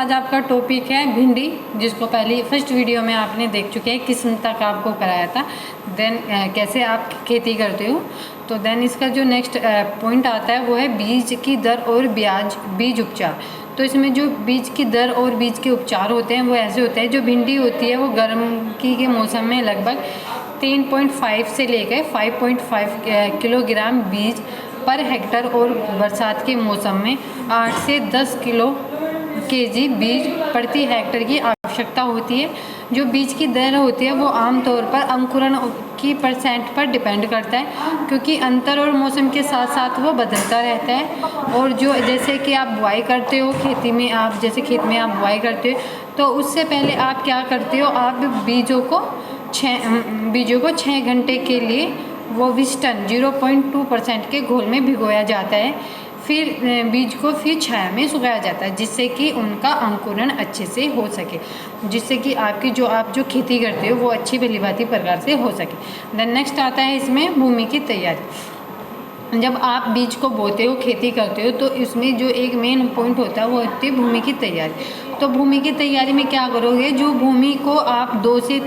आज आपका टॉपिक है भिंडी, जिसको पहले फर्स्ट वीडियो में आपने देख चुके हैं, किस्म तक आपको कराया था। देन कैसे आप खेती करते हो। तो देन इसका जो नेक्स्ट पॉइंट आता है वो है बीज की दर और बीज उपचार। तो इसमें जो बीज की दर और बीज के उपचार होते हैं वो ऐसे होते हैं। जो भिंडी होती है वो गर्म के मौसम में लगभग 3.5 से लेकर 5.5 किलोग्राम बीज पर हेक्टर और बरसात के मौसम में 8 से 10 केजी बीज प्रति हेक्टर की आवश्यकता होती है। जो बीज की दर होती है वो आमतौर पर अंकुरण की परसेंट पर डिपेंड करता है, क्योंकि अंतर और मौसम के साथ साथ वो बदलता रहता है। और जो जैसे कि आप बुआई करते हो खेती में, आप जैसे खेत में आप बुआई करते हो तो उससे पहले आप क्या करते हो, आप बीजों को 6 घंटे के लिए वो विस्टन 0.2% के घोल में भिगोया जाता है। फिर बीज को फिर छाया में सुखाया जाता है, जिससे कि उनका अंकुरण अच्छे से हो सके, जिससे कि आपकी आप जो खेती करते हो वो अच्छी भलीभांति प्रकार से हो सके। देन नेक्स्ट आता है इसमें भूमि की तैयारी। जब आप बीज को बोते हो, खेती करते हो, तो इसमें जो एक मेन पॉइंट होता है वो होती है भूमि की तैयारी। तो भूमि की तैयारी में क्या करोगे, जो भूमि को आप 2 से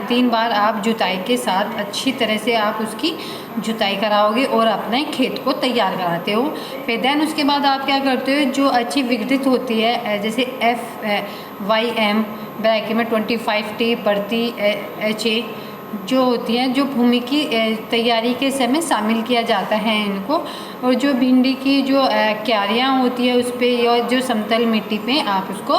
3 बार आप जुताई के साथ अच्छी तरह से आप उसकी जुताई कराओगे और अपने खेत को तैयार कराते हो। फिर देन उसके बाद आप क्या करते हो, जो अच्छी विघटित होती है जैसे FYM ब्रैकेट में 25T प्रति HA जो होती है, जो भूमि की तैयारी के समय शामिल किया जाता है इनको। और जो भिंडी की जो क्यारियाँ होती है उस पर या जो समतल मिट्टी पे आप उसको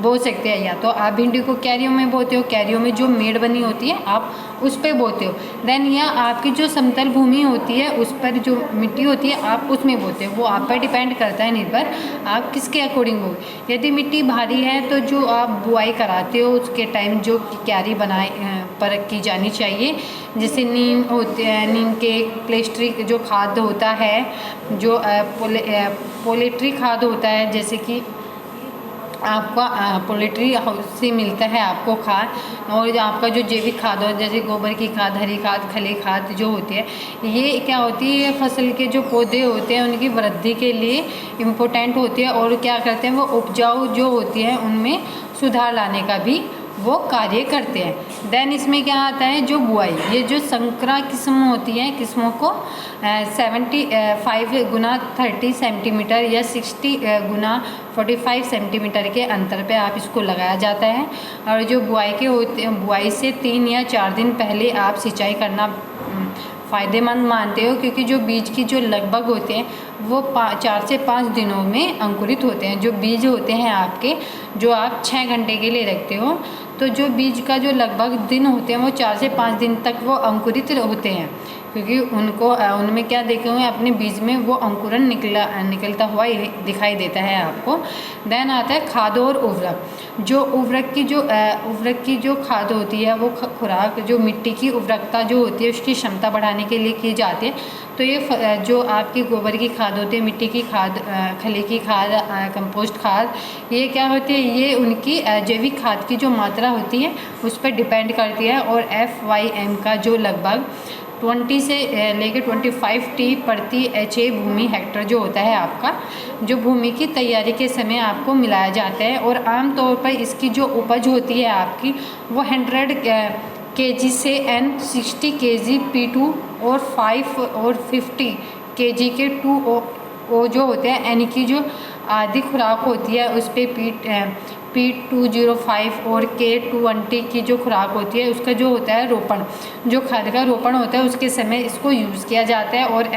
बो सकते हैं। या तो आप भिंडी को क्यारियों में बोते हो, क्यारियों में जो मेड़ बनी होती है आप उस पर बोते हो। देन या आपकी जो समतल भूमि होती है उस पर जो मिट्टी होती है आप उसमें बोते हो। वो आप पर डिपेंड करता है निर्भर आप किसके अकॉर्डिंग हो। यदि मिट्टी भारी है तो जो आप बुआई कराते हो उसके टाइम जो क्यारी बनाए पर की जानी चाहिए, जैसे नीम होते हैं, नीम के प्लेस्ट्री जो खाद होता है, जो पोल्ट्री खाद होता है, जैसे कि आपका पोल्ट्री हाउस से मिलता है आपको खाद। और आपका जो जैविक खाद हो जैसे गोबर की खाद, हरी खाद, खली खाद जो होती है, ये क्या होती है, फसल के जो पौधे होते हैं उनकी वृद्धि के लिए इम्पोर्टेंट होती है। और क्या करते हैं, वो उपजाऊ जो होती है उनमें सुधार लाने का भी वो कार्य करते हैं। देन इसमें क्या आता है, जो बुआई, ये जो संकरा किस्म होती है, किस्मों को 75 गुना 30 सेंटीमीटर या 60 गुना 45 सेंटीमीटर के अंतर पे आप इसको लगाया जाता है। और जो बुआई के होते हैं, बुआई से 3 या 4 दिन पहले आप सिंचाई करना फ़ायदेमंद मानते हो, क्योंकि जो बीज की जो लगभग होते हैं वो 4 से 5 दिनों में अंकुरित होते हैं। जो बीज होते हैं आपके, जो आप 6 घंटे के लिए रखते हो, तो जो बीज का जो लगभग दिन होते हैं वो 4 से 5 दिन तक वो अंकुरित होते हैं, क्योंकि उनमें क्या देखे हुए अपने बीज में वो अंकुरण निकलता हुआ दिखाई देता है आपको। देन आता है खाद और उर्वरक। जो उर्वरक की जो खाद होती है वो खुराक जो मिट्टी की उर्वरकता जो होती है उसकी क्षमता बढ़ाने के लिए की जाती है। तो ये जो आपकी गोबर की खाद होती है, मिट्टी की खाद, खली की खाद, कंपोस्ट खाद, ये क्या होती है, ये उनकी जैविक खाद की जो मात्रा होती है उस पर डिपेंड करती है। और FYM का जो लगभग 20 से लेकर 25T प्रति HA भूमि हेक्टर जो होता है आपका, जो भूमि की तैयारी के समय आपको मिलाया जाता है। और आमतौर पर इसकी जो उपज होती है आपकी वो 100 kg से 60 kg P2 और 5 और 50 kg के 2O जो होते हैं, यानी कि जो आधी खुराक होती है उस पर P205 और K220 की जो खुराक होती है उसका जो होता है रोपण, जो खाद का रोपण होता है उसके समय इसको यूज़ किया जाता है। और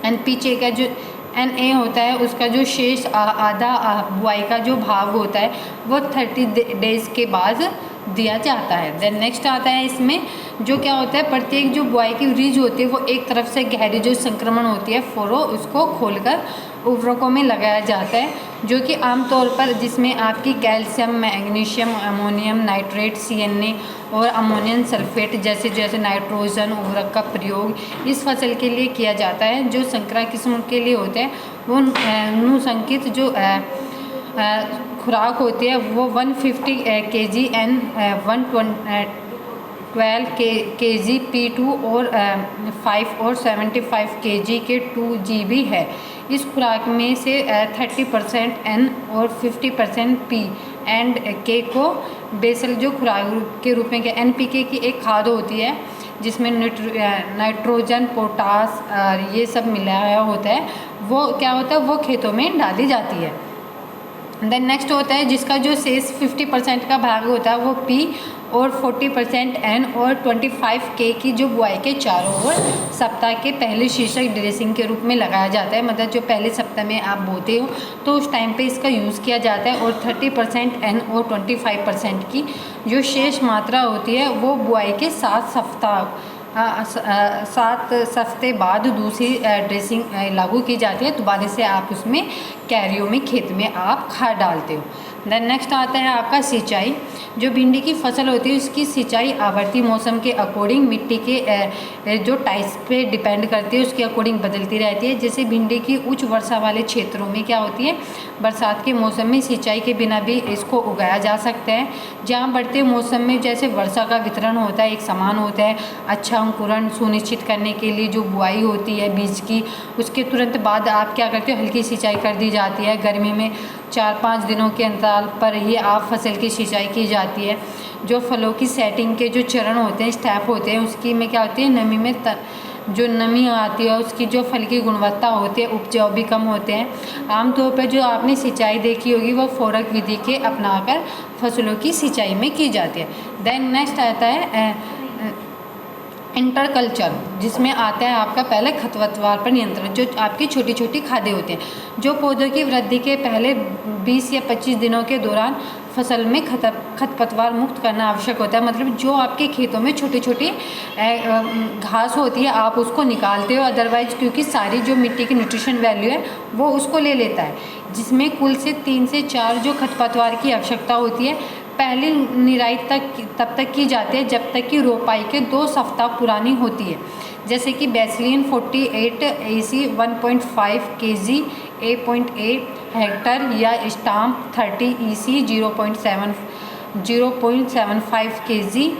NPK का जो NA होता है उसका जो शेष आधा बुआई का जो भाग होता है वो 30 डेज के बाद दिया जाता है। देन नेक्स्ट आता है इसमें जो क्या होता है, प्रत्येक जो बुआई की रीज होती है वो एक तरफ से गहरी जो संक्रमण होती है फोरो उसको खोलकर उर्वरकों में लगाया जाता है, जो कि आमतौर पर जिसमें आपकी calcium, magnesium, ammonium nitrate, CNA और अमोनियम सल्फेट जैसे नाइट्रोजन उर्वरक का प्रयोग इस फसल के लिए किया जाता है। जो संकरा किस्म के लिए होते हैं वो अनुसंकित जो खुराक होती है वो 150 kg and 112 kg P2 और 5 और 75 kg के 2 GB है। इस खुराक में से 30% और 50% पी एंड के को बेसल जो खुराक के रूप में NPK की एक खाद होती है जिसमें नाइट्रोजन, पोटास ये सब मिलाया होता है, वो क्या होता है, वो खेतों में डाली जाती है। देन नेक्स्ट होता है जिसका जो शेष 50% का भाग होता है वो पी और 40% एन और 25 के की जो बुआई के चारों ओर सप्ताह के पहले शीर्षक ड्रेसिंग के रूप में लगाया जाता है। मतलब जो पहले सप्ताह में आप बोते हो तो उस टाइम पे इसका यूज़ किया जाता है। और 30% एन और 25% की जो शेष मात्रा होती है वो बुआई के 7 हफ्ते बाद दूसरी ड्रेसिंग लागू की जाती है। दोबारा से आप उसमें कैरियों में खेत में आप खाद डालते हो। देन नेक्स्ट आता है आपका सिंचाई। जो भिंडी की फसल होती है उसकी सिंचाई आवर्ती मौसम के अकॉर्डिंग मिट्टी के जो टाइप्स पे डिपेंड करती है, उसके अकॉर्डिंग बदलती रहती है। जैसे भिंडी की उच्च वर्षा वाले क्षेत्रों में क्या होती है, बरसात के मौसम में सिंचाई के बिना भी इसको उगाया जा सकता है। जहाँ बढ़ते मौसम में जैसे वर्षा का वितरण होता है एक समान होता है, अच्छा अंकुरण सुनिश्चित करने के लिए जो बुआई होती है बीज की, उसके तुरंत बाद आप क्या करते हो, हल्की सिंचाई कर दी जाती है। गर्मी में 4-5 दिनों के अंतराल पर ही आप फसल की सिंचाई की जाती है। जो फलों की सेटिंग के जो चरण होते हैं, स्टेप होते हैं, उसकी में क्या होती है, नमी में जो नमी आती है उसकी जो फल की गुणवत्ता होती है, उपजाऊ भी कम होते हैं। आमतौर पर जो आपने सिंचाई देखी होगी वो फोरक विधि के अपनाकर फसलों की सिंचाई में की जाती है। देन नेक्स्ट आता है इंटरकल्चर, जिसमें आता है आपका पहले खरपतवार पर नियंत्रण। जो आपकी छोटी छोटी खादें होती हैं जो पौधों की वृद्धि के पहले 20 या 25 दिनों के दौरान फसल में खरपतवार मुक्त करना आवश्यक होता है। मतलब जो आपके खेतों में छोटी छोटी घास होती है आप उसको निकालते हो, अदरवाइज क्योंकि सारी जो मिट्टी की न्यूट्रिशन वैल्यू है वो उसको ले लेता है, जिसमें कुल से 3 से 4 जो खरपतवार की आवश्यकता होती है। पहली निराई तब तक की जाती है जब तक कि रोपाई के 2 सप्ताह पुरानी होती है। जैसे कि बेसिलियन 48 AC 1.5 kg A.8 हेक्टर या स्टाम्प 30 EC 0.75 kg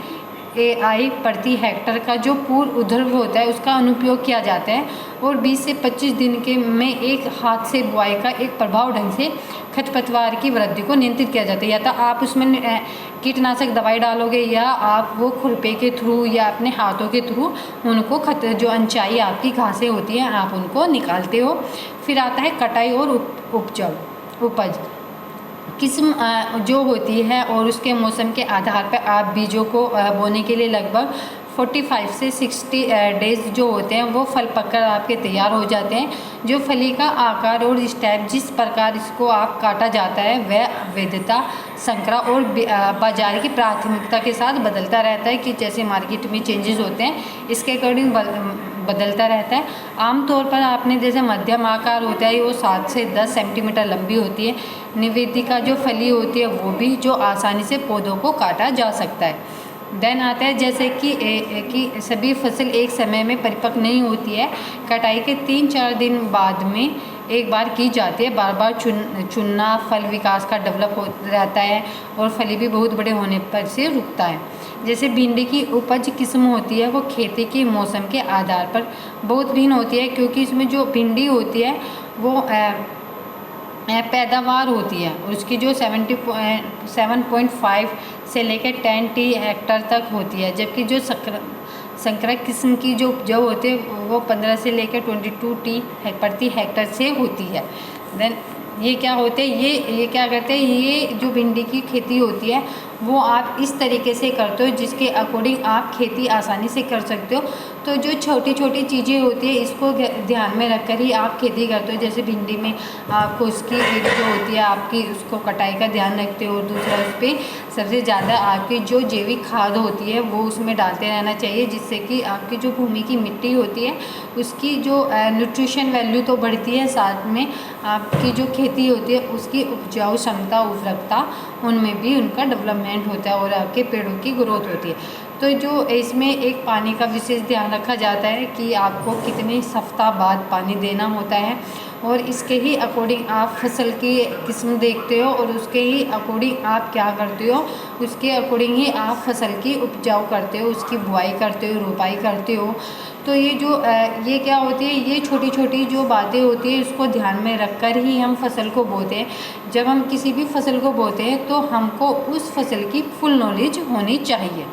AI प्रति हेक्टर का जो पूर्व उर्ध्व होता है उसका अनुपयोग किया जाता है। और 20 से 25 दिन के में एक हाथ से बुआई का एक प्रभाव ढंग से खरपतवार की वृद्धि को नियंत्रित किया जाता है। या तो आप उसमें कीटनाशक दवाई डालोगे या आप वो खुरपे के थ्रू या अपने हाथों के थ्रू उनको जो अनचाही आपकी घासें होती हैं आप उनको निकालते हो। फिर आता है कटाई और उपज किस्म जो होती है और उसके मौसम के आधार पर आप बीजों को बोने के लिए लगभग 45 से 60 डेज जो होते हैं वो फल पककर आपके तैयार हो जाते हैं। जो फली का आकार और स्टेप जिस प्रकार इसको आप काटा जाता है वह वैधता, संकरा और बाजार की प्राथमिकता के साथ बदलता रहता है कि जैसे मार्केट में चेंजेस होते हैं इसके अकॉर्डिंग बदलता रहता है। आमतौर पर आपने जैसे मध्यम आकार होता है वो 7 से 10 सेंटीमीटर लंबी होती है। निवेदिका जो फली होती है वो भी जो आसानी से पौधों को काटा जा सकता है। देन आता है जैसे कि सभी फसल एक समय में परिपक्व नहीं होती है। कटाई के 3-4 दिन बाद में एक बार की जाती है। बार बार चुनना फल विकास का डेवलप हो रहता है और फली भी बहुत बड़े होने पर से रुकता है। जैसे भिंडी की उपज किस्म होती है वो खेती के मौसम के आधार पर बहुत भिन्न होती है, क्योंकि इसमें जो भिंडी होती है वो पैदावार होती है और उसकी जो 7.5 से लेकर 10 हेक्टर तक होती है। जबकि जो संकरा किस्म की जो उपजाऊ होती है वो 15 से लेकर 22 प्रति हेक्टर से होती है। देन ये क्या होते हैं, ये क्या करते हैं, ये जो भिंडी की खेती होती है वो आप इस तरीके से करते हो जिसके अकॉर्डिंग आप खेती आसानी से कर सकते हो। तो जो छोटी छोटी चीज़ें होती है इसको ध्यान में रखकर ही आप खेती करते हो। जैसे भिंडी में आपको उसकी एक जो होती है आपकी उसको कटाई का ध्यान रखते हो। दूसरा उस पर सबसे ज़्यादा आपकी जो जैविक खाद होती है वो उसमें डालते रहना चाहिए, जिससे कि आपकी जो भूमि की मिट्टी होती है उसकी जो न्यूट्रिशन वैल्यू तो बढ़ती है, साथ में आपकी जो खेती होती है उसकी उपजाऊ क्षमता, उर्वरकता, उनमें भी उनका डेवलपमेंट होता है और आपके पेड़ों की ग्रोथ होती है। तो जो इसमें एक पानी का विशेष ध्यान रखा जाता है कि आपको कितने सप्ताह बाद पानी देना होता है, और इसके ही अकॉर्डिंग आप फसल की किस्म देखते हो और उसके ही अकॉर्डिंग आप क्या करते हो, उसके अकॉर्डिंग ही आप फसल की उपजाऊ करते हो, उसकी बुआई करते हो, रोपाई करते हो। तो ये जो ये क्या होती है, ये छोटी छोटी जो बातें होती है इसको ध्यान में रख कर ही हम फसल को बोते हैं। जब हम किसी भी फसल को बोते हैं तो हमको उस फसल की फुल नॉलेज होनी चाहिए।